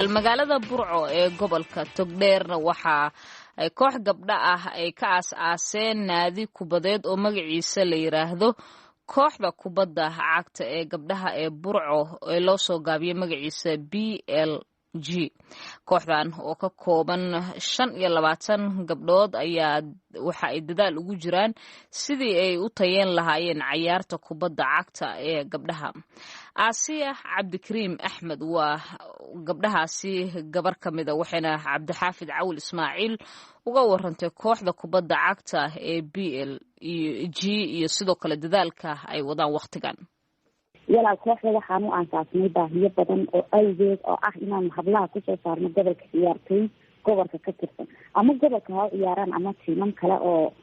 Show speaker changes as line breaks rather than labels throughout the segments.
magaalada Burco ee gobolka Togdheerna waxa ay koox gabdha ah ay ka aas-aaseen naadi kubadeed oo magaciisa la yiraahdo kooxda kubadda cagta ee gabdhaha ee Burco ee loo soo gaabiyay magaciisa BLG. kooxdan oo ka kooban 25 gabdhood ayaa waxa ay dadaal ugu jiraan sidii ay u tayeen lahaayeen ciyaarta kubadda cagta ee gabdhaha. Asiya Cabdikariim Axmed waa gabdhahaasi gabar kamid ah, waxayna Cabdixaafid Cawil Ismaaciil uga warantay kooxda kubadda cagta ee BLG iyo sidoo kale dadaalka ay wadaan waqtigan.
yala kooxda waxaan u aasaasnay baahiyo badan oo awgeed oo ah inaan hablaha ku soo saarno gobolka ciyaartooy gobolka ka tirsan ama gobolka ha ciyaaraan ama tiimam kale oo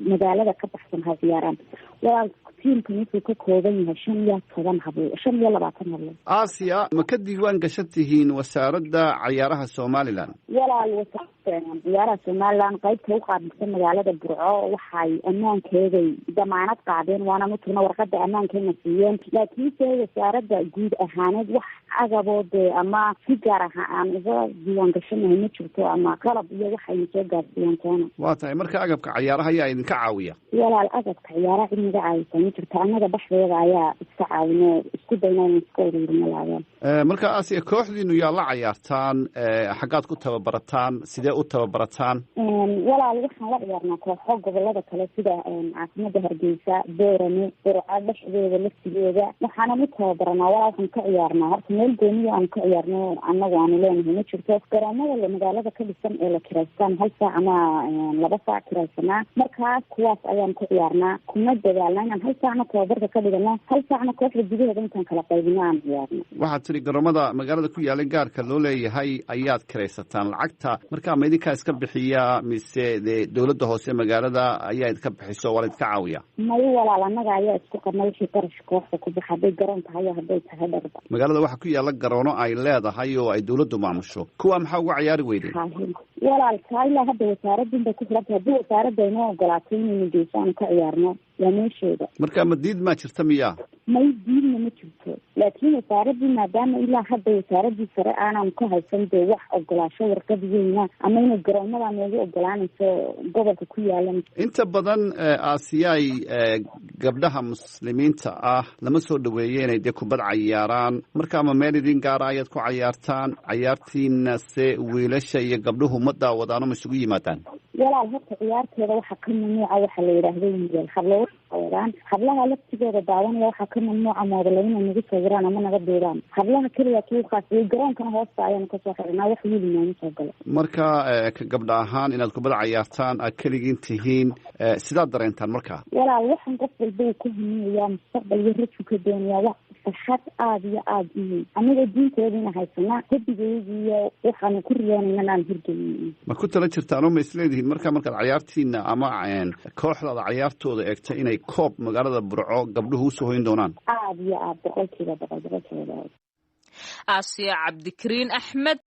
magaalada ka baxsan ha ciyaaraan. walaal tiimkan wuxuu ka kooban yahay 15 hablo 25 hablo.
Aasiya ma ka diiwaan gashan tihiin wasaaradda ciyaaraha Somaliland?
walaal wasaaradda ciyaaraha Somaliland qaybta u qaabilsan magaalada Burco waxay ammaankeeda damaanad qaadeen waana mutuna warqadda ammaankeena siiyeen, laakiin wasaaradda guud ahaaneed wax agabood ama si gaar ah aan uga diiwaan gashanahay ma jirto ama qalab iyo waxay soo gaarsiiyeen toona.
waa tahay marka agabka ciyaaraha ayaa idinka caawiya?
walaal agabka ciyaaraha inaga caawisa jirta anaga baxdeeda ayaa iska caawino isku daynaa iska ururino laadaan.
marka Aasiya kooxdiinu yaa la ciyaartaan xaggaad ku tababarataan sidee u tababarataan?
walaal waxaan la ciyaarnaa kooxo gobolada kale sida caasimada Hargeysa, Boorame, Burco dhexdeeda laftigeeda waxaana u tababaranaa. walaal waxaan ka ciyaarnaa horta meel gooni aan ka ciyaarno anagu aan leenahay ma jirto. garoomada magaalada ka dhisan ee la kiraystaan 1 saac ama 2 saac kiraysanaa, markaas kuwaas ayaan ku ciyaarnaa. kuma dadaalnaa inaan 1 saacna tababarka ka dhigana 1 saacna kooxda gudaheeda intaan kala qaybino aan ciyaarno.
waxaad tiri garoomada magaalada ku yaala gaarka loo leeyahay ayaad kiraysataan lacagta, marka ma idinkaa iska bixiya mise dowladda hoose magaalada ayaa idinka bixiso waa idinka caawiya?
mayo walaal anaga ayaa isku qarnay wixii qarash kooxda ku baxa hadday garoon tahay hadday tahay dharba.
magaalada waxaa ku yaala garoono ay leedahay oo ay dowladdu maamusho, kuwa maxaa uga ciyaari weydeen?
walaal ilaa hadda wasaaradda inta ku xiranta haddii wasaaradda inoo ogolaatay inaynu geesaan ka ciyaarno waa meesheeda.
marka ma diid maa jirta miya?
may diidna ma jirto, laakiin wasaaraddii maadaama ilaa hadda wasaaraddii sare aanan ka haysan dee wax ogolaasho warqad weyna ama inay garoomada noogu ogolaanayso gobolka ku yaalan.
inta badan Aasiyaay gabdhaha muslimiinta ah lama soo dhaweeye inay dee kubad cayaaraan, marka ama meel idin gaara ayaad ku cayaartaan ciyaartiina se wiilasha iyo gabdhuhu ma daawadaano ma isugu yimaadaan?
walaal horta ciyaarteeda waxaa ka mamnuuca waxa la yidhaahdo wiilal hablo wadaan. hablaha laftigooda daawanaya waxaa ka mamnuuca moodala inay nagu sawiraan ama naga duubaan. hablaha keliya tuuqaas iyo garoonkana hoosta ayaan kasoo xirnaa wax wiil inaama soo galo. marka
ka gabdha ahaan inaad kubad cayaartaan aad keligiin tihiin sidaad dareentaan marka?
walaal waxaan qof walba ku himiyaa mustaqbal iyo rajo ka doonayaa wax farxad aad iyo aad u aniga diinteedina haysanaa hadigeediyo waxaan ku riyoonayna aan hirgelin.
ma ku tala jirtaan oo ma isleedihiin markaad ciyaartiina ama kooxdaada ciyaartooda eegta inay koob magaalada Burco gabdhuhu usoo hoyn doonaan?
aad iyo aad boqolkiiba boqol.
Asiya Cabdikariim Axmed